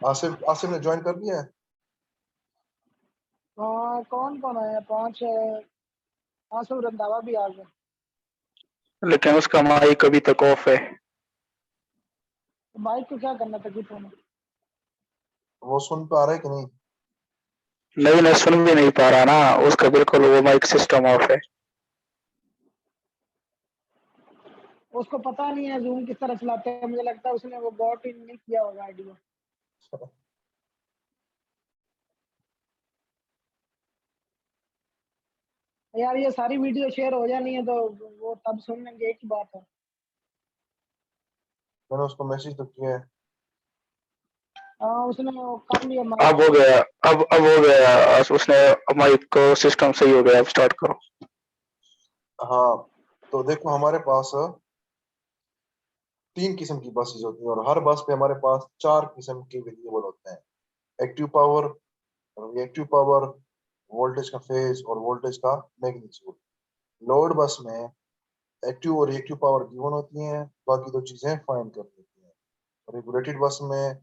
आसिफ आसिफ ने ज्वाइन कर दिया है। हाँ कौन कौन आया? 5 है। आंसू रंधावा भी आ गया। लेकिन उसका माइक अभी तक ऑफ है। तो माइक को क्या करना था गीतों में? वो सुन पा रहे कि नहीं? नहीं, मैं सुन भी नहीं पा रहा ना, उसका बिल्कुल वो माइक सिस्टम ऑफ है। उसको पता नहीं है जूम किस तरह चलाते हैं। मुझे लगता है उसने वो गॉट इन नहीं किया होगा आईडी। यार ये सारी वीडियो शेयर हो जानी है तो वो तब सुन लेंगे, एक ही बात है। मैंने उसको मैसेज तो किया है। हाँ उसने वो कर लिया अब माइक। हो गया, अब हो गया, उसने माइक को सिस्टम सही हो गया। अब स्टार्ट करो। हाँ तो देखो हमारे पास 3 किस्म की बसेस होती हैं और हर बस पे हमारे पास 4 किस्म के वेरिएबल होते हैं। Active power, reactive power, voltage का फेज और वोल्टेज का मैग्नीट्यूड। लोड बस में एक्टिव और रिएक्टिव पावर गिवन होती हैं, बाकी 2 चीजें फाइंड कर देती हैं। रेगुलेटेड बस में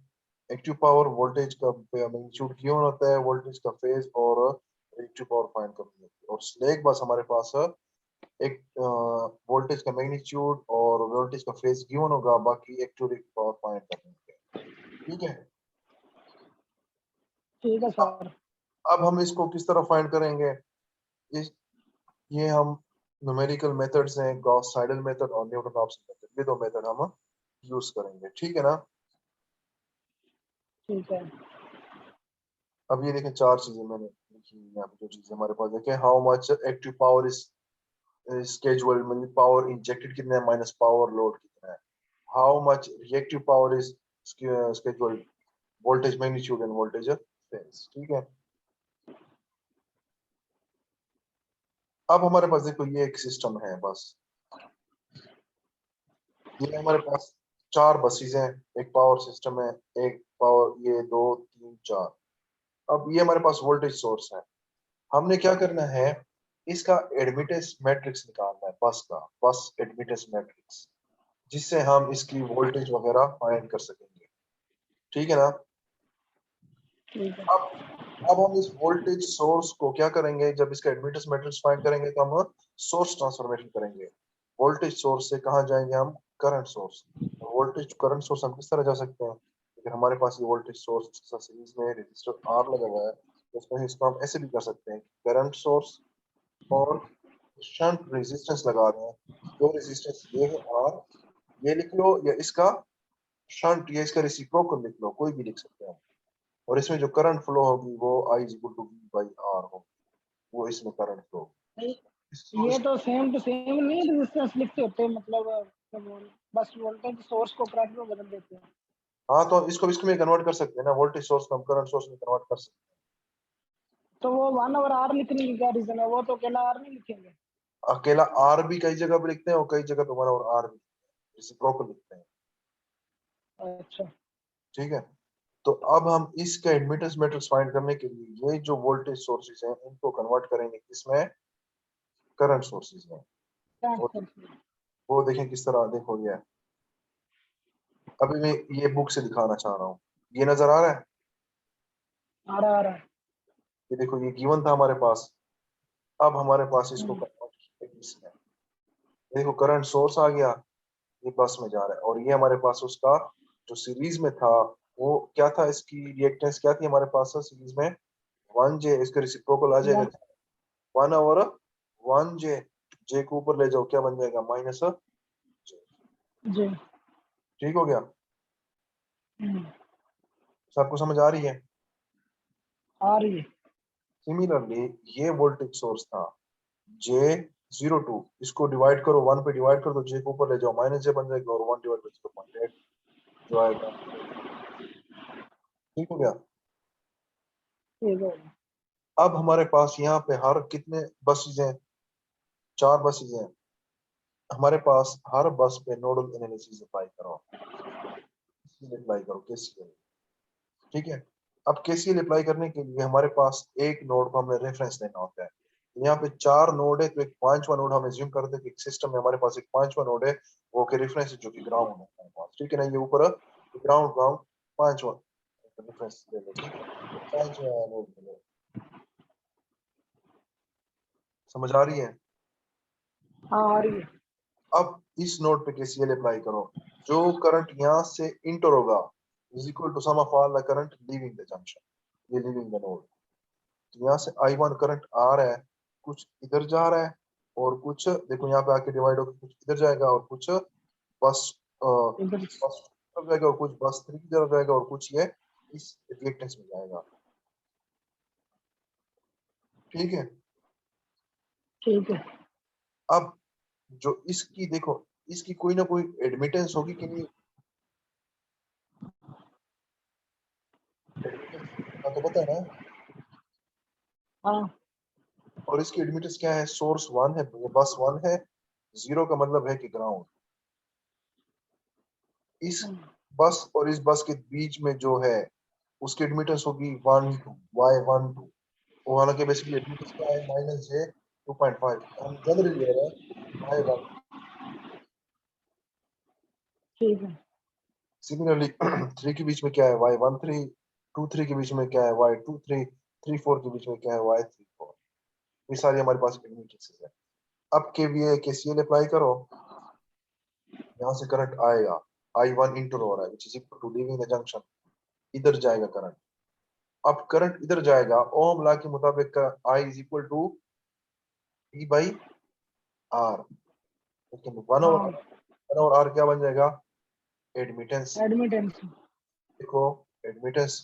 एक्टिव पावर, वोल्टेज का मैग्नीट्यूड गिवन होता है, वोल्टेज का फेज और रिएक्टिव पावर फाइंड करनी होती है। और स्लैग बस हमारे पास एक वोल्टेज का मैग्नीट्यूड और वोल्टेज का फेज गिवन होगा, बाकी एक्टिव रिएक्टिव पावर फाइंड करनी होगी। ठीक है। ठीक है अब सर। अब हम इसको किस तरह फाइंड करेंगे? इस ये हम न्यूमेरिकल मेथड्स हैं, गॉस साइडल मेथड और न्यूटन रॉप्सन मेथड, ये 2 मेथड हम यूज करेंगे। ठीक है ना? ठीक है। अब ये देखें 4 चीजें मैंने लिखी हैं यहाँ पे, जो चीजें हमारे पास देखें। How much active power is schedule, मतलब पावर इंजेक्टेड कितना है माइनस पावर लोड कितना है। How much reactive power is schedule, voltage magnitude end voltage phase. ठीक है। अब हमारे पास देखो ये एक सिस्टम है बस। ये हमारे पास 4 बसेस हैं, एक पावर सिस्टम है, एक पावर, ये 2 3 4। अब ये हमारे पास वोल्टेज सोर्स है। हमने क्या करना है, इसका एडमिटेंस मैट्रिक्स निकालना है, बस का बस एडमिटेंस मैट्रिक्स, जिससे हम इसकी वोल्टेज वगैरह फाइंड कर सकेंगे। ठीक है ना? ठीक है। अब अब हम इस वोल्टेज सोर्स को क्या करेंगे, जब इसका एडमिटेंस मैट्रिक्स फाइंड करेंगे तो हम सोर्स ट्रांसफॉर्मेशन करेंगे। वोल्टेज सोर्स से कहाँ जाएंगे हम? Current source. Voltage current source हम किस तरह जा सकते हैं? अगर हमारे पास ये वोल्टेज सोर्स सीरीज में रेजिस्टर आर लगा हुआ है तो उसमें इसको हम ऐसे भी कर सकते हैं, करंट सोर्स और शंट रेजिस्टेंस लगा रहे हैं। जो रेजिस्टेंस ये है आर, ये लिख लो, या इसका शंट या इसका रेसिप्रोकल लिख लो, कोई भी लिख सकते हैं। और इसमें जो करंट फ्लो होगी वो I is equal to V by R होगी, वो इसमें करंट फ्लो। ये तो सेम टू सेम नहीं रेजिस्टेंस लिखते होते, मतलब बस वोल्टेज सोर्स को करंट में बदल देते हैं। हाँ तो इसको इसमें कन्वर्ट कर सकते हैं ना, वोल्टेज सोर्स को हम करंट सोर्स में कन्वर्ट कर सकते तो वो 1/R लिखने की क्या रीजन है? वो तो अकेला आर नहीं लिखेंगे। हैं। अकेला आर भी कई जगह पे लिखते हैं और कई जगह पे वन और आर भी रेसिप्रोकल लिखते हैं। अच्छा। ठीक है। तो अब हम इसका एडमिटेंस मैट्रिक्स फाइंड करने के लिए ये जो वोल्टेज सोर्सेज हैं इनको कन्वर्ट करेंगे किसमें? करंट सोर्सेज में। करंट और सोर्स। वो देखें किस तरह, देखो ये अभी मैं ये बुक से दिखाना चाह रहा हूँ। ये नजर आ रहा है? आ रहा है। ये देखो ये गिवन था हमारे पास। अब हमारे पास इसको हम्म, कन्वर्ट इसमें, देखो करंट सोर्स आ गया, ये बस में जा रहा है, और ये हमारे पास उसका जो सीरीज में था वो क्या था, इसकी रिएक्टेंस क्या थी हमारे पास सीरीज में? 1J। इसका रेसिप्रोकल आ जाएगा वन। 1 और 1J। J को ऊपर ले जाओ, क्या बन जाएगा? Minus J। जी। ठीक हो गया? हम्म, सबको समझ आ रही है? आ रही है। सिमिलरली ये वोल्टेज सोर्स था J02, इसको डिवाइड करो, 1 पे डिवाइड करो तो J को ऊपर ले जाओ, माइनस J बन जाएगा, और 1 डिवाइड बाई 0.8 जो आएगा। ठीक हो गया? ठीक है। अब हमारे पास यहाँ पे हर कितने बसेज हैं? 4 बसेज हैं। हमारे पास हर बस पे नोडल एनालिसिस अप्लाई करो, अप्लाई करो केसीएल। ठीक है। अब केसीएल अप्लाई करने के लिए हमारे पास एक नोड को हमने रेफरेंस लेना होता है। यहाँ पे 4 नोड है, तो एक 5वां नोड हम एज्यूम करते हैं कि सिस्टम में हमारे पास एक 5वां नोड है, वो के रेफरेंस है जो कि ग्राउंड है हमारे पास, ठीक है ना। ये ऊपर ग्राउंड का 5वां रेफरेंस ले लो, ठीक है, 5वां नोड ले लो। समझ आ रही है? हाँ आ रही है। अब इस नोड पे केसीएल अप्लाई करो। जो करंट यहाँ से इंटर होगा is equal to sum of all the current leaving the junction, ये लीविंग द नोड। तो यहाँ से I1 करंट आ रहा है, कुछ इधर जा रहा है और कुछ देखो यहाँ पे आके डिवाइड होकर कुछ इधर जाएगा और कुछ बस इधर बस तरफ जाएगा और कुछ बस 3 की तरफ जाएगा और कुछ ये इस रिएक्टेंस में जाएगा, ठीक है। ठीक है। अब जो इसकी देखो, इसकी कोई ना कोई एडमिटेंस होगी कि नहीं, एडमिटेंस का तो पता है ना। हाँ और इसकी एडमिटेंस क्या है, सोर्स 1 है, बस 1 है, 0 का मतलब है कि ग्राउंड। इस बस और इस बस के बीच में जो है उसकी एडमिटेंस होगी 1 2 y12, वो हालांकि बेसिकली एडमिटेंस क्या है -j 2.5, हम जनरली ले रहे हैं y1। ठीक है। सिमिलरली 3 के बीच में क्या है y13, 2 3 के बीच में क्या है y23, 3 4 के बीच में क्या है y34। ये सारी हमारे पास एडमिटेंस है। अब केवीए केसीएल अप्लाई करो, यहाँ से करंट आएगा, I1 इंटर हो रहा है which is equal to leaving the junction, इधर जाएगा करंट। अब करंट इधर जाएगा, ओम लॉ के मुताबिक I is equal to P by R, लेकिन 1 हाँ और R क्या बन जाएगा, एडमिटेंस। एडमिटेंस। देखो admittance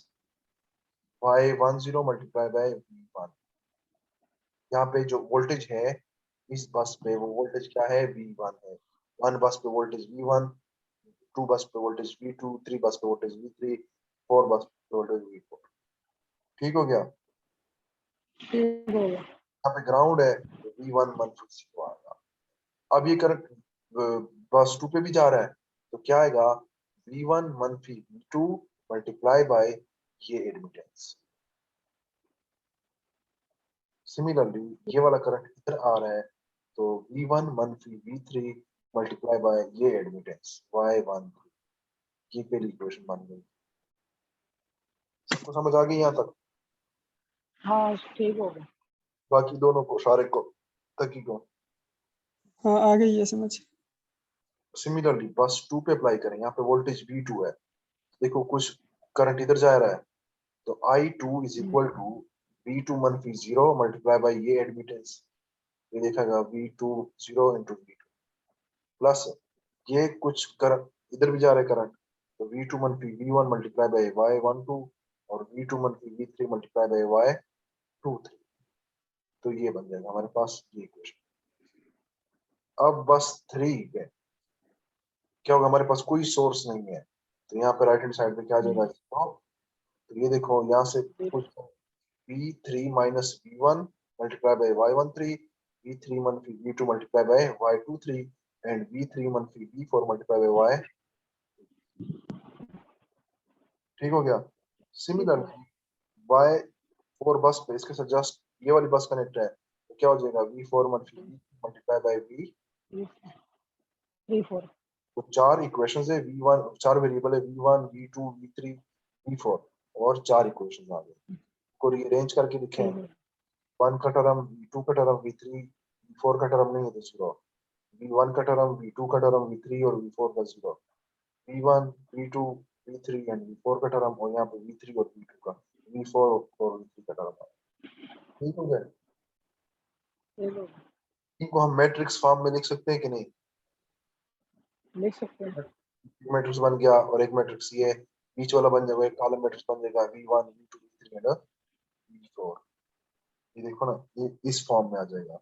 y10 multiply by V1, यहाँ पे जो वोल्टेज है इस बस पे वो वोल्टेज क्या है, V1 है। 1 बस पे वोल्टेज V1, 2 बस पे वोल्टेज V2, 3 बस पे वोल्टेज V3, 4 बस पे वोल्टेज V4। ठीक हो गया। ठीक हो गया। यहाँ पे ग्राउंड है तो V1 मनफी को आएगा। अब ये करंट बस 2 पे भी जा रहा है तो क्या आएगा, V1 मनफी V2 मल्टीप्लाई बाय ये एडमिटेंस। सिमिलरली ये वाला करंट इधर आ रहा है तो V1 मनफी V3 मल्टीप्लाई बाय ये एडमिटेंस Y13। ये पहली इक्वेशन बन गई। सबको समझ आ गई यहाँ तक? हाँ ठीक हो गया। बाकी दोनों को, सारे को, तकी को। हाँ आ गई है समझ। सिमिलरली बस 2 पे अप्लाई करें, यहाँ पे वोल्टेज V2 है, देखो कुछ करंट इधर जा रहा है तो I2 is equal to V2 मनफी 0 मल्टीप्लाई बाय ये एडमिटेंस, ये देखेगा V2 0 इंटू V2 प्लस ये कुछ करंट इधर भी जा रहा है करंट तो V2 मनफी V1 मल्टीप्लाई बाय Y12 और V2 मनफी V3 मल्टीप्लाई बाय Y23। तो ये बन जाएगा हमारे पास ये इक्वेशन। अब बस 3 पे क्या होगा, हमारे पास कोई सोर्स नहीं है तो यहाँ पे राइट हैंड साइड पे क्या आ जाएगा, तो ये देखो यहाँ से कुछ V3 minus V1 multiply by Y13, V3 मनफी V2 multiply by Y23 and V3 मनफी V4 मल्टीप्लाई बाय Y। ठीक हो गया। सिमिलरली Y4 बस पे इसके साथ जस्ट ये वाली बस कनेक्ट है तो क्या हो जाएगा, V4 मनफी मल्टीप्लाई बाय V। 3 4। तो 4 इक्वेशंस है, V1 4 वेरिएबल है, V1 V2 V3 V4 और 4 इक्वेशंस आ गए। को रीअरेंज करके लिखें, ठीक है। 1 का टर्म V2 का टर्म V3 V4 का टर्म नहीं है तो 0, V1 का टर्म V2 का टर्म V3 और V4 का 0, V1 V2 V3 and V4 का टर्म और यहाँ पे V3 और V2 का V4 और V3 का टर्म। ठीक हो गया। ठीक हो गया। इनको हम मैट्रिक्स फॉर्म में लिख सकते हैं कि नहीं, लिख सकते हैं। एक मैट्रिक्स बन गया और एक मैट्रिक्स ये बीच वाला बन जाएगा, एक कॉलम मैट्रिक्स बन जाएगा V1 V2 V3 and V4। ये देखो ना, ये इस फॉर्म में आ जाएगा।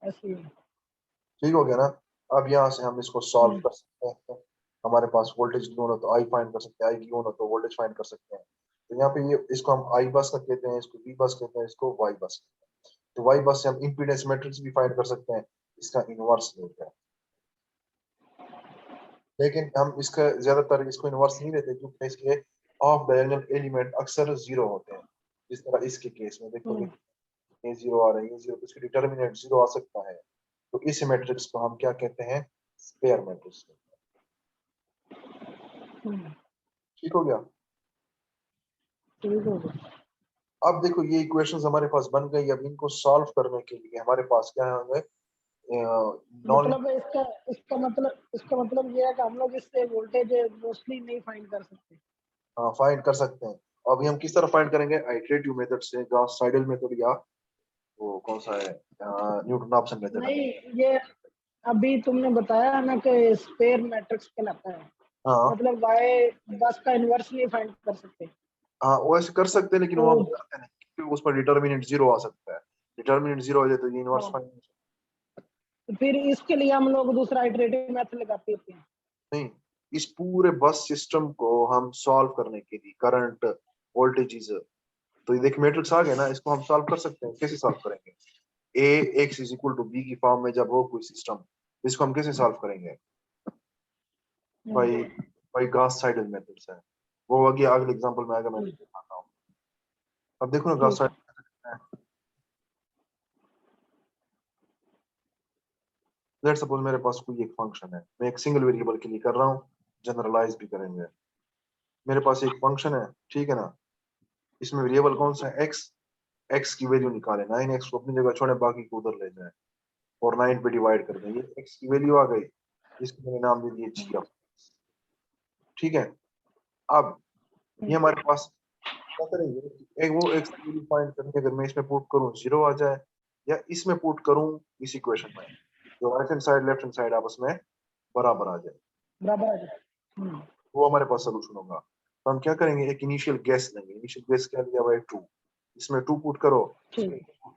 ऐसे ही। ठीक हो गया ना। अब यहाँ से हम इसको सॉल्व कर सकते हैं, हमारे पास वोल्टेज गिवन हो तो I फाइंड कर सकते हैं, I गिवन हो तो वोल्टेज फाइंड कर सकते हैं। तो यहाँ पे ये इसको हम I बस का कहते हैं, इसको V बस कहते हैं, इसको Y बस कहते हैं। तो Y बस से हम इम्पीडेंस मैट्रिक्स भी फाइंड कर सकते हैं, इसका इनवर्स लेते हैं। लेकिन हम इसका ज्यादातर इसको इनवर्स नहीं लेते क्योंकि इसके ऑफ डायगोनल एलिमेंट अक्सर 0 होते हैं, जिस तरह इसके केस में देखोगे ये जीरो आ रहा है, ये जीरो, तो इसकी डिटर्मिनेंट जीरो आ सकता है। तो इस मैट्रिक्स को हम क्या कहते हैं? Square matrix. ठीक हो गया। ठीक हो गया। अब देखो ये इक्वेशंस हमारे पास बन गई। अब इनको सॉल्व करने के लिए हमारे पास क्या होंगे? नॉन मतलब इसका मतलब ये है कि हम लोग इससे वोल्टेज मोस्टली नहीं फाइंड कर सकते। फाइंड कर सकते हैं। अभी हम किस तरह फाइंड करेंगे? आइटरेटिव मेथड से, गॉस साइडल मेथड, या वो कौन सा है, न्यूटन ऑप्शन मेथड। नहीं, ये अभी तुमने बताया ना कि स्क्वायर मैट्रिक्स कहलाता है, हाँ मतलब y बस का इनवर्स नहीं फाइंड कर सकते। हाँ, वो ऐसे कर सकते हैं, लेकिन वो हम तो करते नहीं क्योंकि उस पर डिटर्मिनेंट जीरो आ सकता है। डिटर्मिनेंट जीरो हो जाए तो ये इनवर्स हाँ, फाइंड तो फिर इसके लिए हम लोग दूसरा इटरेटिव मेथड लगाते होते हैं। नहीं। इस पूरे बस सिस्टम को हम सॉल्व करने के लिए करंट, वोल्टेजेस, तो ये देख मैट्रिक्स आ गया ना, इसको हम सॉल्व कर सकते हैं। कैसे सॉल्व करेंगे? A x is equal to b की फॉर्म में जब हो कोई सिस्टम, इसको हम कैसे सॉल्व करेंगे? भाई भाई गॉस साइडल मेथड्स है वो। आगे अगले एग्जांपल में आएगा, मैं दिखाता हूँ। अब देखो ना गॉस ठीक है। साइडल। लेट्स सपोज मेरे पास कोई एक फंक्शन है, मैं एक सिंगल वेरिएबल के लिए कर रहा हूँ, जनरलाइज भी करेंगे। मेरे पास एक फंक्शन है, ठीक है ना, इसमें वेरिएबल कौन सा है? एक्स। एक्स की वैल्यू निकाले, 9x को अपनी जगह छोड़े, बाकी को उधर ले जाए और 9 पे डिवाइड कर दें। ये एक्स की वैल्यू आ गई, इसको मैंने नाम दे दिया जी ऑफ। ठीक है। अब ये हमारे पास क्या करेंगे कि एक वो एक्स की वैल्यू फाइंड करके अगर मैं इसमें पुट करूं जीरो आ जाए, या इसमें पुट करूं इस इक्वेशन में, जो right hand side left hand side आपस में बराबर आ जाए, बराबर आ गया। वो हमारे पास सोल्यूशन होगा। तो हम क्या करेंगे? एक इनिशियल गैस लेंगे। इनिशियल गैस क्या लिया हुआ है? 2। इसमें 2 पुट करो, इसमें ठीक।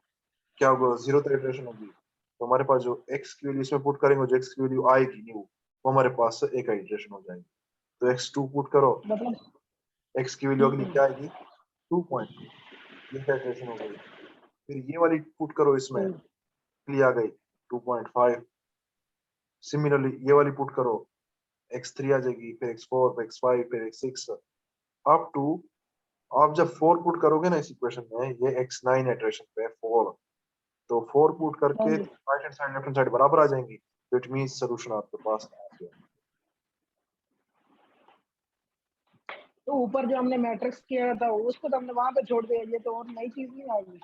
क्या होगा? जीरो इटरेशन होगी। तो हमारे पास जो एक्स की वैल्यू इसमें पुट करेंगे, जो एक्स की वैल्यू आएगी न्यू, वो हमारे पास एक इटरेशन हो जाएगी। तो x2 पुट करो, मतलब एक्स की वैल्यू अगली क्या आएगी? 2.2, ये इटरेशन हो गई। फिर ये वाली पुट करो इसमें, ठीक। अगली आ गई 2.5। सिमिलरली ये वाली पुट करो, x3 आ जाएगी, फिर x4, फिर x5, फिर x6, अप टू, आप जब 4 पुट करोगे ना इस इक्वेशन में, ये x9 इटरेशन पे 4, तो 4 पुट हाँ करके जी। Right hand side left hand side बराबर आ जाएंगी। तो इट मींस सॉल्यूशन आपके पास आ गया। तो ऊपर जो हमने मैट्रिक्स किया था उसको तो हमने वहां पे छोड़ दिया, ये तो और नई चीज नहीं आएगी।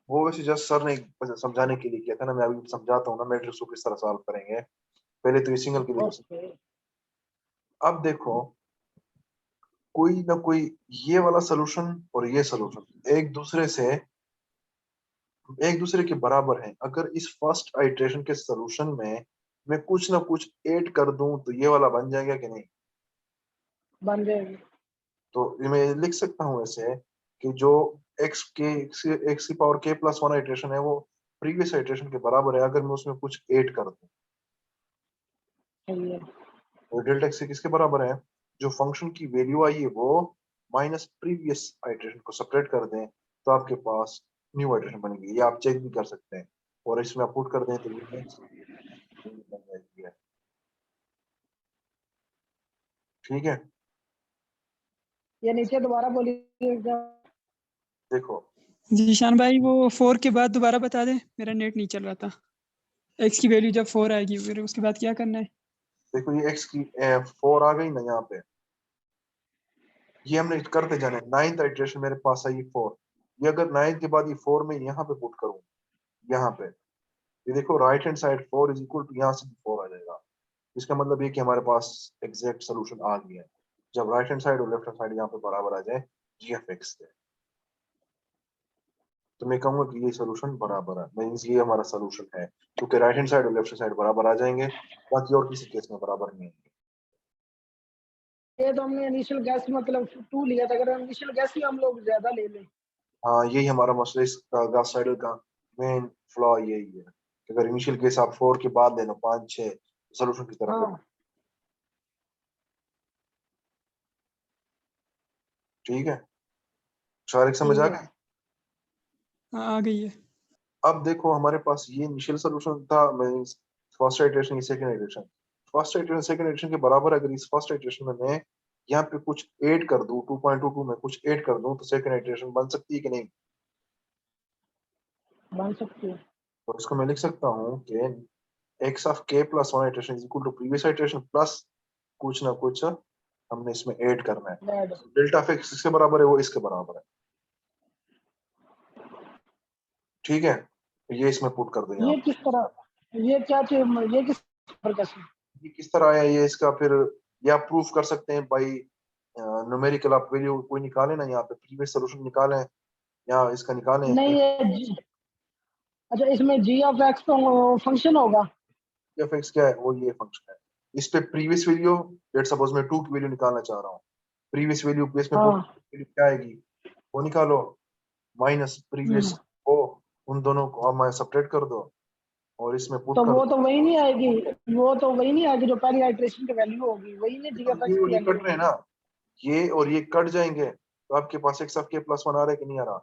वो वैसे जस्ट सर ने समझाने के लिए किया था ना, मैं अभी समझाता हूँ ना मैट्रिक्स को किस तरह सॉल्व करेंगे। पहले तो ये सिंगल के लिए तो ओके। अब देखो, कोई ना कोई ये वाला सॉल्यूशन और ये सॉल्यूशन एक दूसरे के बराबर है। अगर इस फर्स्ट आइटरेशन के सॉल्यूशन में मैं कुछ ना कुछ ऐड कर दूं तो ये वाला बन जाएगा कि नहीं? बन जाएगी। तो ये मैं लिख सकता हूँ ऐसे कि जो एक्स की पावर के प्लस वन आइटरेशन है वो प्रीवियस आइटरेशन के बराबर है, अगर मैं उसमें कुछ ऐड कर दूं। सही है। और डेल्टा एक्स किसके बराबर है? जो फंक्शन की वैल्यू आई है वो माइनस प्रीवियस आइटरेशन को सेपरेट कर दें, तो आपके पास न्यू आइटरेशन बनेगी। ये आप चेक भी कर सकते हैं। और इसमें आप पुट कर दें तो ये नेक्स्ट बन जाएगी है। ठीक है। ये नीचे दोबारा बोलिए। देखो जीशान भाई वो 4 के बाद दोबारा बता दे, मेरा नेट नहीं चल रहा था। एक्स की वैल्यू जब 4 आएगी फिर उसके बाद क्या करना है? देखो ये एक्स की 4 आ गई ना यहाँ पे, ये हमने करते जाने। नाइन्थ आइटरेशन मेरे पास आई 4, ये अगर नाइन्थ के बाद ये 4 में यहाँ पे पुट करूँ, यहाँ पे ये देखो right hand side 4 is equal to, यहाँ से भी 4 आ जाएगा। इसका मतलब ये कि हमारे पास एग्जैक्ट सोल्यूशन आ गया है जब राइट हैंड साइड और लेफ्ट हैंड साइड यहाँ पे बराबर आ जाए जी एफ एक्स के। तो मैं कहूंगा कि ये सोल्यूशन बराबर है, मींस ये हमारा सोल्यूशन है, क्योंकि राइट हैंड साइड और लेफ्ट हैंड साइड बराबर आ जाएंगे, बाकी और किसी केस में बराबर नहीं आएंगे। ये तो हमने इनिशियल गैस मतलब 2 लिया था, अगर इनिशियल गैस ही हम लोग ज्यादा ले लें। हाँ यही हमारा मसला, इस गॉस साइडल का मेन फ्लॉ यही है कि अगर इनिशियल केस आप 4 के बाद लेना 5 6 सोल्यूशन की तरफ है। हाँ। ठीक है, शारिक समझ ठीक आ है। गई? हाँ आ गई है। अब देखो हमारे पास ये इनिशियल सोल्यूशन था, means first iteration, second iteration. First iteration second iteration के बराबर अगर इस फर्स्ट आइटरेशन में मैं यहाँ पे कुछ ऐड कर दूं, 2.22 में कुछ ऐड कर दूं, तो सेकंड आइटरेशन बन सकती है कि नहीं? बन सकती है। तो इसको मैं लिख सकता हूँ कि x of k plus 1 iteration is equal to previous iteration plus कुछ ना कुछ हमने इसमें ऐड करना है। Add। डेल्टा ऑफ x किसके बराबर है, वो इसके बराबर है। ठीक है, तो ये इसमें पुट कर दो यहाँ। ये किस तरह, ये क्या चीज, ये किस पर कैसे? ये किस तरह आया ये इसका, फिर या प्रूफ कर सकते हैं बाई न्यूमेरिकल। आप वैल्यू कोई निकालें ना, यहाँ पे प्रीवियस सोल्यूशन निकालें या इसका निकालें। नहीं ये अच्छा, इसमें जी ऑफ एक्स तो फंक्शन होगा। एफ एक्स क्या है, वो ये फंक्शन है। इस पे प्रीवियस वैल्यू, लेट सपोज मैं 2 की वैल्यू निकालना चाह रहा हूँ, प्रीवियस वैल्यू पे इसमें हाँ। वैल्यू क्या आएगी, वो निकालो, माइनस प्रीवियस को, उन दोनों को आप सब्ट्रैक्ट कर दो और इसमें पुट तो कर वो दो। तो वही नहीं आएगी, वो तो वही नहीं आएगी जो पहली आइटरेशन की वैल्यू होगी, वही नहीं जी तो ऑफ ये एक्स और की ये वैल्यू कट रहे हैं होगी। ना, ये और ये कट जाएंगे तो आपके पास एक्स ऑफ के प्लस 1 आ रहा है कि नहीं आ रहा,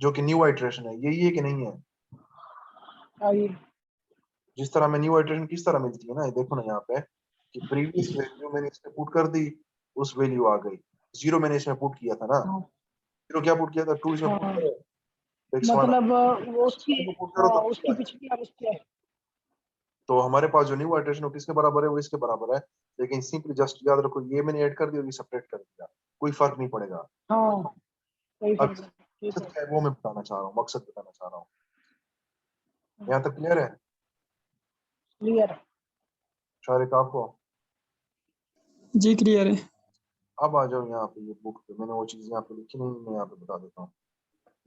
जो कि न्यू आइटरेशन है, यही है कि नहीं है। आई। जिस तरह में न्यू आइटरेशन किस तरह मिलती है ना, ये देखो ना यहाँ पे कि प्रीवियस वैल्यू मैंने इसमें पुट कर दी, उस वैल्यू आ गई। जीरो मैंने इसमें पुट किया था ना, हाँ। जीरो क्या पुट किया था, 2 इसमें पुट हाँ करो, एक्स वन मतलब वो उसकी, को पुट करो हाँ तो उसकी क्या है। पिछली और उसकी है। तो हमारे पास जो न्यू आइटरेशन हो किसके बराबर है, वो इसके बराबर है। लेकिन सिंपली जस्ट याद रखो, ये मैंने ऐड कर दिया और ये सेपरेट कर दिया, कोई फर्क नहीं पड़ेगा। हाँ वही अब फर्क है। ठीक मकसद है। क्या है वो मैं बताना चाह रहा हूँ, मकसद बताना चाह रहा हूँ। यहाँ तक क्लियर है क्लियर। शारिक आपको। जी क्लियर है। अब आ जाओ यहाँ पे, ये बुक पे मैंने वो चीज यहाँ पे लिखी नहीं, मैं यहाँ पे बता देता हूँ।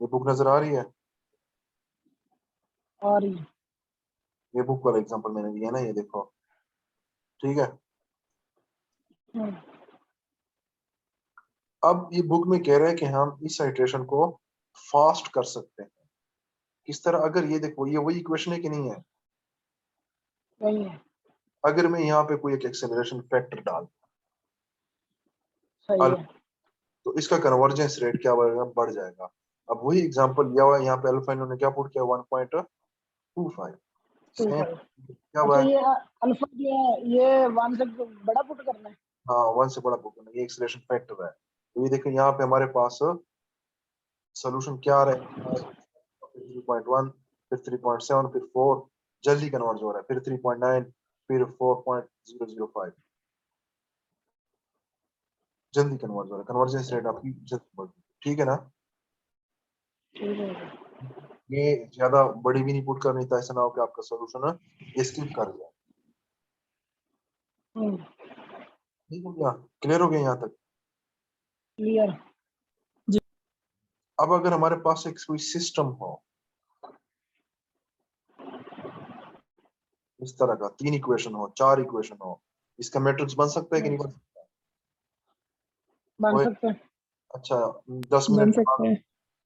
ये बुक नजर आ रही है, और ये ये बुक वाला एग्जांपल मैंने दिया ना, ये देखो। ठीक है, हम्म, अब ये बुक में कह रहे हैं कि हम इस आइट्रेशन को फास्ट कर सकते हैं। किस तरह, अगर ये देखो ये वही इक्वेशन है कि नहीं है। वही है। अगर मैं यहाँ पे कोई एक एक्सेलरेशन फैक्टर डाल सही है। तो इसका कन्वर्जेंस रेट क्या बढ़ेगा, बढ़ जाएगा। अब वही एग्जांपल लिया हुआ है यहाँ पे, अल्फा इन्होंने क्या पुट किया, 1.25 टू सेम फाइव। क्या हुआ अच्छा है। ये अल्फा जो है ये वन से बड़ा पुट करना है। हाँ, 1 से बड़ा पुट करना, ये एक्सेलरेशन फैक्टर है। तो ये देखो यहाँ पे हमारे पास सोल्यूशन क्या आ रहा है, 3.1, फिर 3.7, फिर 4, जल्दी कन्वर्ज हो रहा है, फिर 3.9, फिर 4.005, जल्दी कन्वर्ज हो रहा है, कन्वर्जेंस रेट आपकी जल्दी बढ़ रही है। ठीक है ना। ठीक है। ये ज्यादा बड़ी भी नहीं पुट करनी था, ऐसा ना हो कि आपका सोल्यूशन ये स्किप कर जाए। ठीक हो गया, क्लियर हो गया यहाँ तक। क्लियर। अब अगर हमारे पास एक कोई सिस्टम हो इस तरह का, 3 इक्वेशन हो, 4 इक्वेशन हो, इसका मैट्रिक्स बन सकता है कि नहीं बन सकता। बन वो सकते हैं। अच्छा, 10 बन मिनट के बाद, सकता है।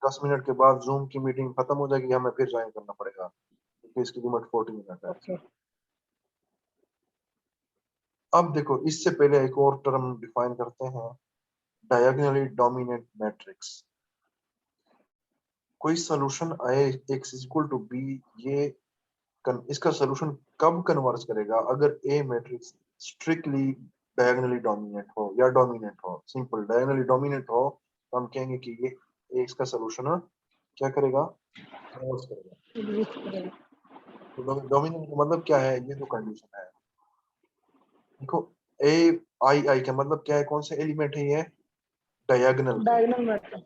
10 मिनट के बाद जूम की मीटिंग खत्म हो जाएगी, हमें फिर ज्वाइन करना पड़ेगा क्योंकि इसकी लिमिट 40 मिनट है। ओके। अब देखो, इससे पहले एक और टर्म डिफाइन करते हैं, डायगोनली डोमिनेंट मैट्रिक्स। कोई सॉल्यूशन आए x इक्वल टू बी, ये इसका सॉल्यूशन कब कन्वर्ज करेगा, अगर ए मैट्रिक्स स्ट्रिक्टली डायगोनली डोमिनेंट हो या डोमिनेंट हो। सिंपल, डायगोनली डोमिनेंट हो तो हम कहेंगे कि ये ए इसका सॉल्यूशन क्या करेगा, कन्वर्ज करेगा। एग्जिस्ट करेगा। तो डोमिनेंट का मतलब क्या है, ये जो कंडीशन है, देखो, ए आई आई का मतलब क्या है, कौन से एलिमेंट है ये, डायगोनल के, डायगोनल मैट्रिक्स।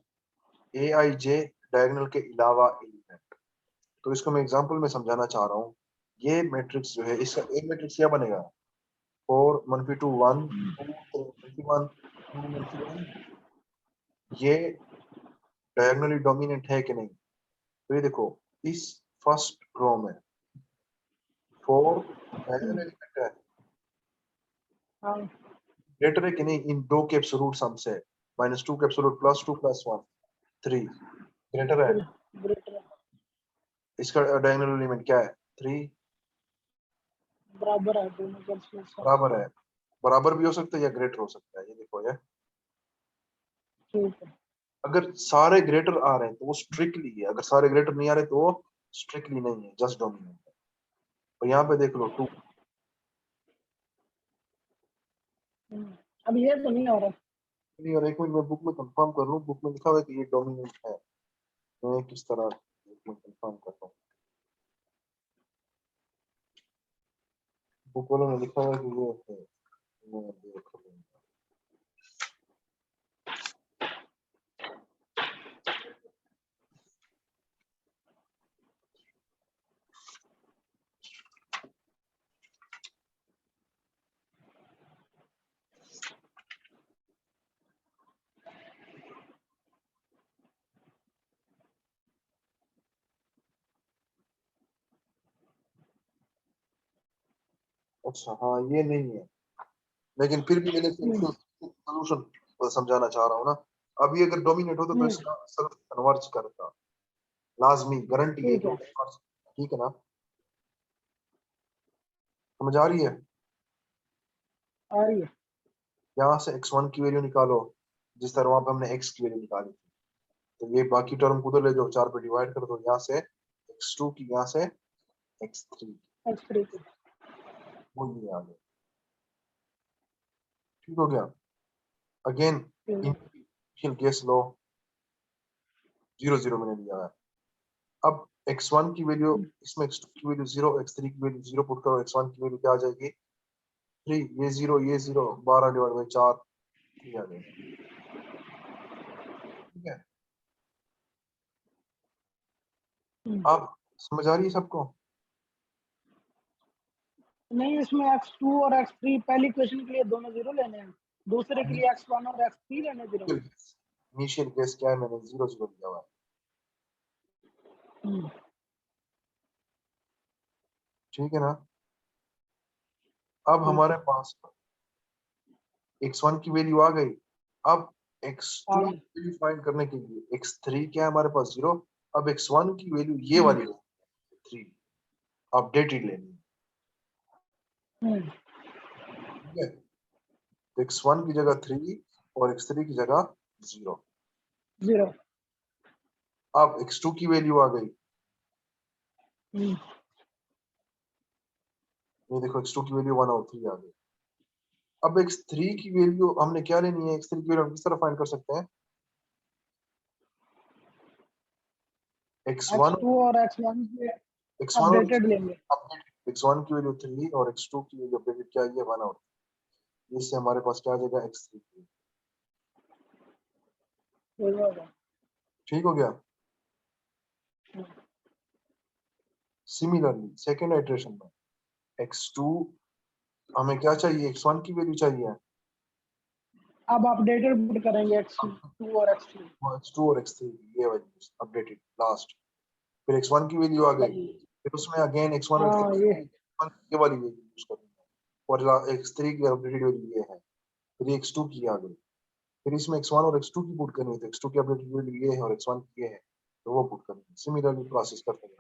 ए आई जे डायगोनल के अलावा एलिमेंट। तो इसको मैं एग्जांपल में समझाना चाह रहा हूँ। ये मैट्रिक्स जो है, इसका ए मैट्रिक्स क्या बनेगा, 4 मनफी 2 1, 2 मनफी 1, 2 मनफी 1। ये डायगोनली डोमिनेंट है कि नहीं। तो ये देखो, इस फर्स्ट रो में 4 डायगोनल एलिमेंट है, हाँ ग्रेटर है कि नहीं इन दो के एब्सोल्यूट सम से, -2 के एब्सोल्यूट +2 +1 3, ग्रेटर है। ग्रेटर इसका डायगोनल एलिमेंट क्या है, 3, बराबर है दोनों के एब्सोल्यूट। बराबर है। बराबर भी हो सकता है या ग्रेटर हो सकता है, ये देखो ये। ठीक है। अगर सारे ग्रेटर आ रहे हैं तो वो स्ट्रिक्टली है, अगर सारे ग्रेटर नहीं आ रहे तो वो स्ट्रिक्टली नहीं है, जस्ट डोमिनेंट है। और यहाँ पे देख लो 2 अब ये तो नहीं हो रहा। नहीं, और एक मिनट मैं बुक में कंफर्म कर लूँ, बुक में लिखा हुआ है कि ये डोमिनेंट है। मैं किस तरह कंफर्म करता हूँ। बुक वालों ने लिखा हुआ है कि ये है, मैं देख लूंगा। अच्छा हाँ ये नहीं है, लेकिन फिर भी मैंने सोल्यूशन समझाना चाह रहा हूँ ना। अभी अगर डोमिनेट होता तो इसका असर कन्वर्ज करता, लाजमी गारंटी है ठीक है। ठीक है ना, समझ आ रही है। आ रही है। यहाँ से x1 की वैल्यू निकालो, जिस तरह वहां पे हमने x की वैल्यू निकाली थी, तो ये बाकी टर्म को उधर ले जाओ, 4 पे डिवाइड कर दो, यहाँ से x2 की, यहाँ से x3, x3 की। वो ये आ गया। ठीक हो गया। अगेन इनिशियल केस लो 0 0 मैंने लिया है। अब x1 की वैल्यू, इसमें x2 की वैल्यू 0, x3 की वैल्यू 0 पुट करो, x1 की वैल्यू क्या आ जाएगी 3, ये 0 ये 0, 12 डिवाइड बाई 4 3 आ जाएगा। ठीक है, अब समझ आ रही है सबको। नहीं, इसमें x2 और x3 पहली क्वेश्चन के लिए दोनों 0 लेने हैं, दूसरे के लिए x1 और x3 लेने 0। इनिशियल केस क्या है, मैंने 0 0 लिया हुआ है। ठीक है ना। अब हमारे पास x1 की वैल्यू आ गई। अब x2 की वैल्यू फाइंड करने के लिए x3 क्या है हमारे पास 0, अब x1 की वैल्यू ये वाली 3 अपडेटेड लेनी है। ठीक है, तो x1 की जगह 3 और x3 की जगह 0। 0। अब x2 की वैल्यू आ गई, ये देखो x2 की वैल्यू 1 और 3 आ गई। अब x3 की वैल्यू हमने क्या लेनी है, x3 की वैल्यू हम किस तरह फाइंड कर सकते हैं, x1 x2 और x1 के x1 और अपडेटेड लेंगे। x1 की वैल्यू 3 और x2 की वैल्यू अपडेटेड क्या है 1 और, इससे हमारे पास क्या आ जाएगा x3 की। ठीक हो गया। सिमिलरली सेकेंड इटरेशन में x2 हमें क्या चाहिए, x1 की वैल्यू चाहिए, अब अपडेटेड पुट करेंगे x2 और x3। x2 और x3 ये वैल्यूज अपडेटेड लास्ट, फिर x1 की वैल्यू आ गई, फिर उसमें अगेन x1 और हाँ, ये वाली वैल्यू यूज करनी है, और x3 की अपडेटेड वैल्यू ये है, फिर x2 की आ गई, फिर इसमें x1 और x2 की पुट करनी है, तो x2 की अपडेटेड वैल्यू ये है और x1 की ये है, तो वो पुट करनी है। सिमिलरली प्रोसेस करते हैं।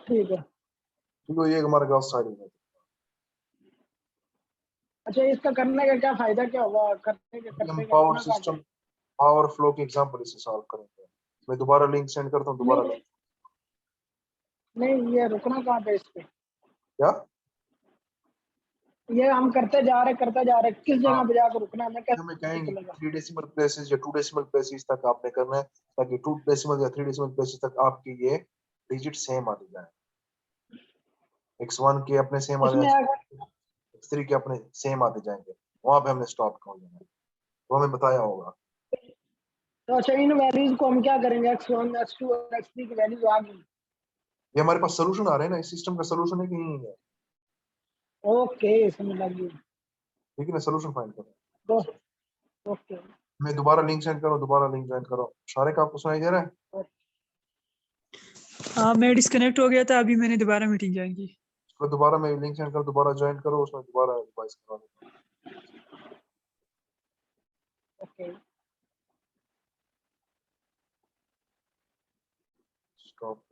ठीक है। तो ये हमारा गॉस साइड है। अच्छा, इसका करने का क्या फायदा, क्या हुआ करने हम का पावर रुकना कहाँ सिस्टम पे? पावर फ्लो के एग्जांपल इसे सॉल्व करेंगे। मैं दोबारा लिंक सेंड करता हूँ, दोबारा नहीं लिंक। नहीं, ये रुकना कहाँ पे इस पे? क्या, ये हम करते जा रहे, किस हाँ जगह पे जाकर रुकना है, हमें हमें कैसे कहेंगे चलेगा? 3 डेसिमल प्लेसेस या 2 डेसिमल प्लेसेस तक आपने करना है, ताकि 2 डेसिमल या 3 डेसिमल प्लेसेस तक आपके ये डिजिट सेम आते जाए, x1 के अपने सेम आ इसमें जाए, अगर x3 के अपने सेम आते जाएंगे, वहां पे हमने स्टॉप कर लेना है, वो हमें बताया होगा। तो अच्छा, इन वैल्यूज को हम क्या करेंगे, x1 x2 और x3 की वैल्यूज आ गई। ये हमारे पास सोल्यूशन आ रहे हैं ना, इस सिस्टम का सोल्यूशन है कि नहीं है। ओके, समझ लगी। ठीक है ना, सोल्यूशन फाइंड करो। तो ओके। मैं दोबारा लिंक सेंड करो, दोबारा लिंक ज्वाइन करो। सारे का आपको सुनाई दे रहा है। हाँ, मैं डिस्कनेक्ट हो गया था, अभी मैंने दोबारा मीटिंग ज्वाइन की। तो दोबारा मैं लिंक सेंड करो, दोबारा ज्वाइन करो, उसमें दोबारा रिवाइज करा दो। ओके। स्टॉप।